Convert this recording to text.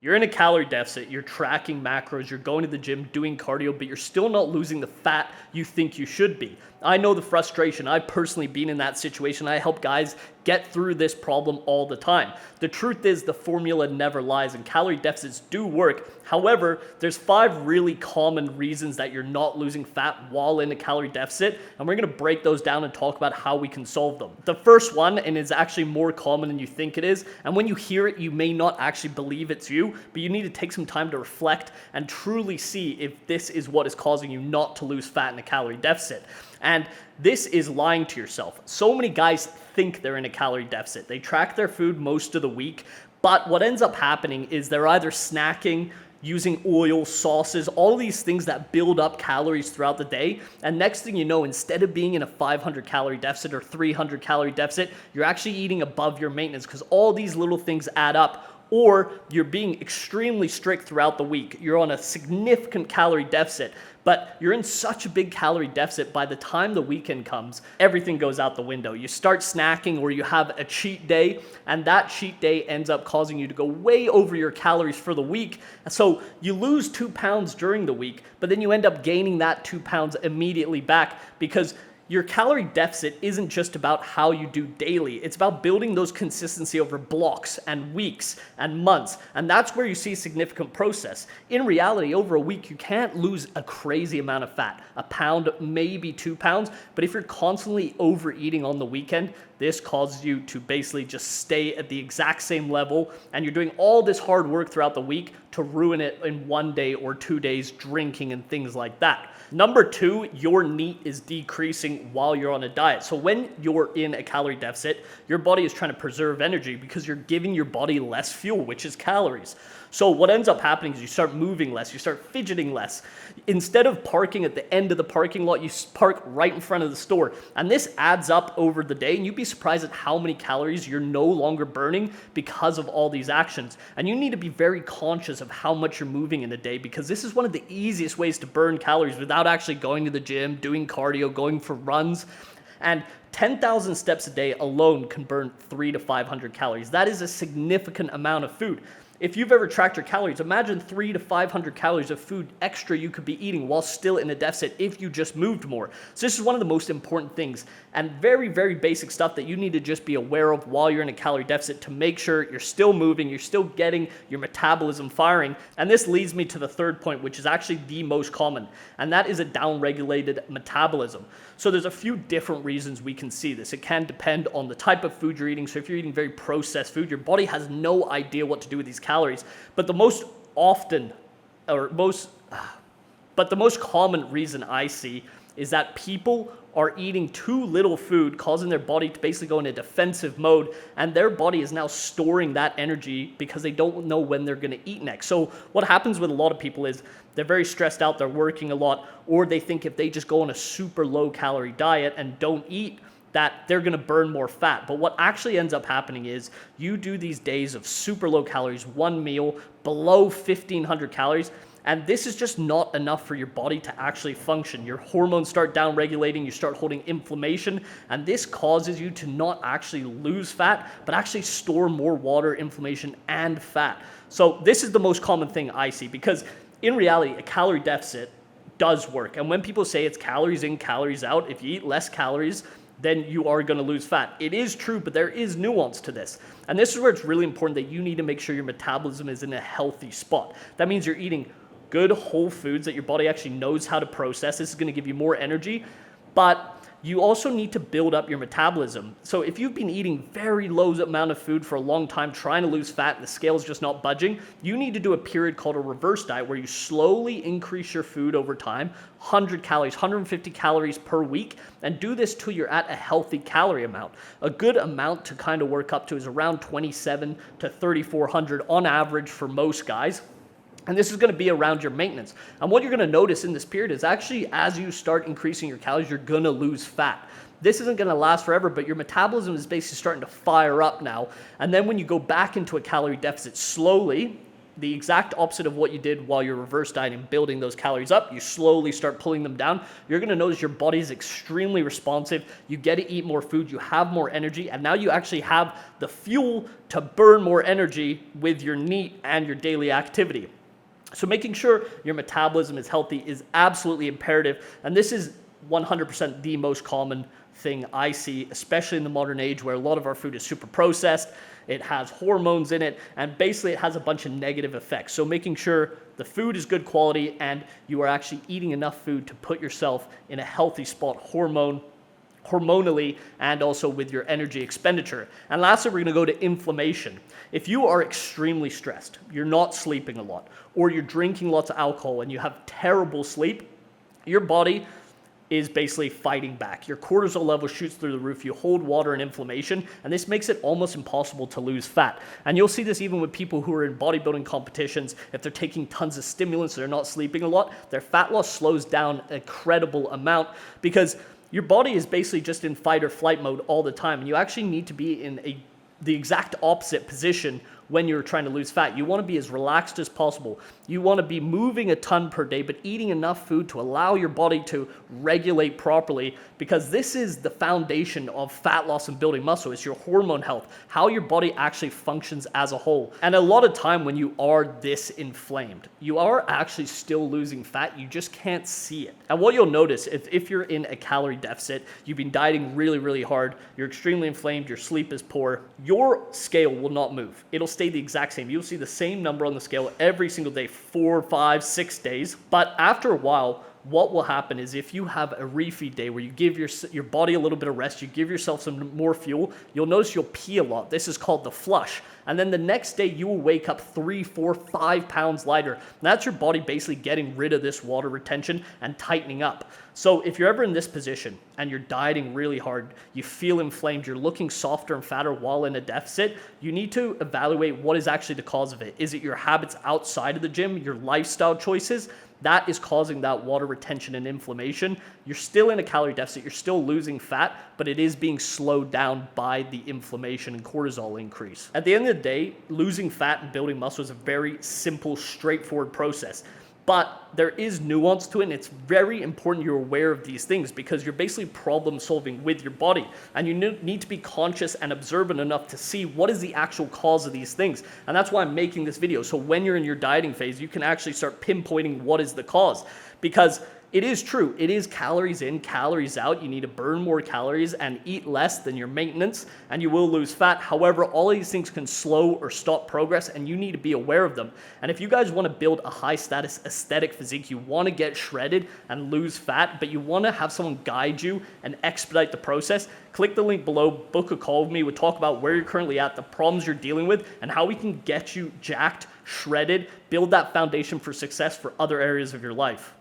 You're in a calorie deficit, you're tracking macros, you're going to the gym, doing cardio, but you're still not losing the fat you think you should be. I know the frustration. I've personally been in that situation. I help guys get through this problem all the time. The truth is the formula never lies and calorie deficits do work. However, there's 5 really common reasons that you're not losing fat while in a calorie deficit, and we're gonna break those down and talk about how we can solve them. The first one, and it's actually more common than you think it is, and when you hear it, you may not actually believe it's you, but you need to take some time to reflect and truly see if this is what is causing you not to lose fat in a calorie deficit. And this is lying to yourself. So many guys think they're in a calorie deficit. They track their food most of the week, but what ends up happening is they're either snacking, using oil, sauces, all these things that build up calories throughout the day. And next thing you know, instead of being in a 500 calorie deficit or 300 calorie deficit, you're actually eating above your maintenance because all these little things add up. Or you're being extremely strict throughout the week. You're on a significant calorie deficit, but you're in such a big calorie deficit by the time the weekend comes, everything goes out the window. You start snacking or you have a cheat day, and that cheat day ends up causing you to go way over your calories for the week. So you lose 2 pounds during the week, but then you end up gaining that 2 pounds immediately back because your calorie deficit isn't just about how you do daily. It's about building those consistency over blocks and weeks and months. And that's where you see significant process. In reality, over a week, you can't lose a crazy amount of fat, a pound, maybe 2 pounds. But if you're constantly overeating on the weekend, this causes you to basically just stay at the exact same level. And you're doing all this hard work throughout the week to ruin it in 1 day or 2 days, drinking and things like that. Number 2, your NEAT is decreasing while you're on a diet. So when you're in a calorie deficit, your body is trying to preserve energy because you're giving your body less fuel, which is calories. So what ends up happening is you start moving less, you start fidgeting less. Instead of parking at the end of the parking lot, you park right in front of the store. And this adds up over the day, and you'd be surprised at how many calories you're no longer burning because of all these actions. And you need to be very conscious of how much you're moving in a day because this is one of the easiest ways to burn calories without actually going to the gym, doing cardio, going for runs. And 10,000 steps a day alone can burn 300 to 500 calories. That is a significant amount of food. If you've ever tracked your calories, imagine 300 to 500 calories of food extra you could be eating while still in a deficit if you just moved more. So this is one of the most important things and very, very basic stuff that you need to just be aware of while you're in a calorie deficit to make sure you're still moving, you're still getting your metabolism firing. And this leads me to the third point, which is actually the most common, and that is a downregulated metabolism. So there's a few different reasons we can see this. It can depend on the type of food you're eating. So if you're eating very processed food, your body has no idea what to do with these calories. But the most common reason I see is that people are eating too little food, causing their body to basically go into defensive mode, and their body is now storing that energy because they don't know when they're going to eat next. So what happens with a lot of people is they're very stressed out, they're working a lot, or they think if they just go on a super low calorie diet and don't eat, that they're going to burn more fat. But what actually ends up happening is you do these days of super low calories, one meal below 1,500 calories, and this is just not enough for your body to actually function. Your hormones start down-regulating, you start holding inflammation, and this causes you to not actually lose fat, but actually store more water, inflammation, and fat. So this is the most common thing I see because in reality, a calorie deficit does work. And when people say it's calories in, calories out, if you eat less calories, then you are going to lose fat. It is true, but there is nuance to this. And this is where it's really important that you need to make sure your metabolism is in a healthy spot. That means you're eating good whole foods that your body actually knows how to process. This is going to give you more energy, but you also need to build up your metabolism. So if you've been eating very low amount of food for a long time, trying to lose fat, and the scale is just not budging, you need to do a period called a reverse diet where you slowly increase your food over time, 100 calories, 150 calories per week, and do this till you're at a healthy calorie amount. A good amount to kind of work up to is around 27 to 3,400 on average for most guys. And this is going to be around your maintenance. And what you're going to notice in this period is actually as you start increasing your calories, you're going to lose fat. This isn't going to last forever, but your metabolism is basically starting to fire up now. And then when you go back into a calorie deficit slowly, the exact opposite of what you did while you're reverse dieting, building those calories up. You slowly start pulling them down. You're going to notice your body is extremely responsive. You get to eat more food, you have more energy, and now you actually have the fuel to burn more energy with your NEAT and your daily activity. So making sure your metabolism is healthy is absolutely imperative, and this is 100% the most common thing I see, especially in the modern age where a lot of our food is super processed. It has hormones in it, and basically it has a bunch of negative effects. So making sure the food is good quality and you are actually eating enough food to put yourself in a healthy spot hormonally and also with your energy expenditure. And lastly, we're going to go to inflammation. If you are extremely stressed, you're not sleeping a lot, or you're drinking lots of alcohol and you have terrible sleep, your body is basically fighting back. Your cortisol level shoots through the roof. You hold water and inflammation, and this makes it almost impossible to lose fat. And you'll see this even with people who are in bodybuilding competitions. If they're taking tons of stimulants, they're not sleeping a lot, their fat loss slows down an incredible amount because your body is basically just in fight or flight mode all the time. And you actually need to be in the exact opposite position when you're trying to lose fat. You want to be as relaxed as possible. You want to be moving a ton per day, but eating enough food to allow your body to regulate properly, because this is the foundation of fat loss and building muscle. It's your hormone health, how your body actually functions as a whole. And a lot of time when you are this inflamed, you are actually still losing fat. You just can't see it. And what you'll notice if you're in a calorie deficit, you've been dieting really, really hard, you're extremely inflamed, your sleep is poor, your scale will not move. It'll stay the exact same. You'll see the same number on the scale every single day, 4, 5, 6 days. But after a while, what will happen is if you have a refeed day where you give your body a little bit of rest, you give yourself some more fuel, you'll notice you'll pee a lot. This is called the flush. And then the next day you will wake up 3, 4, 5 pounds lighter. And that's your body basically getting rid of this water retention and tightening up. So if you're ever in this position and you're dieting really hard, you feel inflamed, you're looking softer and fatter while in a deficit, you need to evaluate what is actually the cause of it. Is it your habits outside of the gym, your lifestyle choices? That is causing that water retention and inflammation. You're still in a calorie deficit, you're still losing fat, but it is being slowed down by the inflammation and cortisol increase. At the end of the day, losing fat and building muscle is a very simple, straightforward process. But there is nuance to it, and it's very important you're aware of these things because you're basically problem solving with your body. And you need to be conscious and observant enough to see what is the actual cause of these things. And that's why I'm making this video. So when you're in your dieting phase, you can actually start pinpointing what is the cause. Because it is true, it is calories in, calories out. You need to burn more calories and eat less than your maintenance, and you will lose fat. However, all of these things can slow or stop progress, and you need to be aware of them. And if you guys want to build a high status aesthetic physique, you want to get shredded and lose fat, but you want to have someone guide you and expedite the process, click the link below, book a call with me. We'll talk about where you're currently at, the problems you're dealing with, and how we can get you jacked, shredded, build that foundation for success for other areas of your life.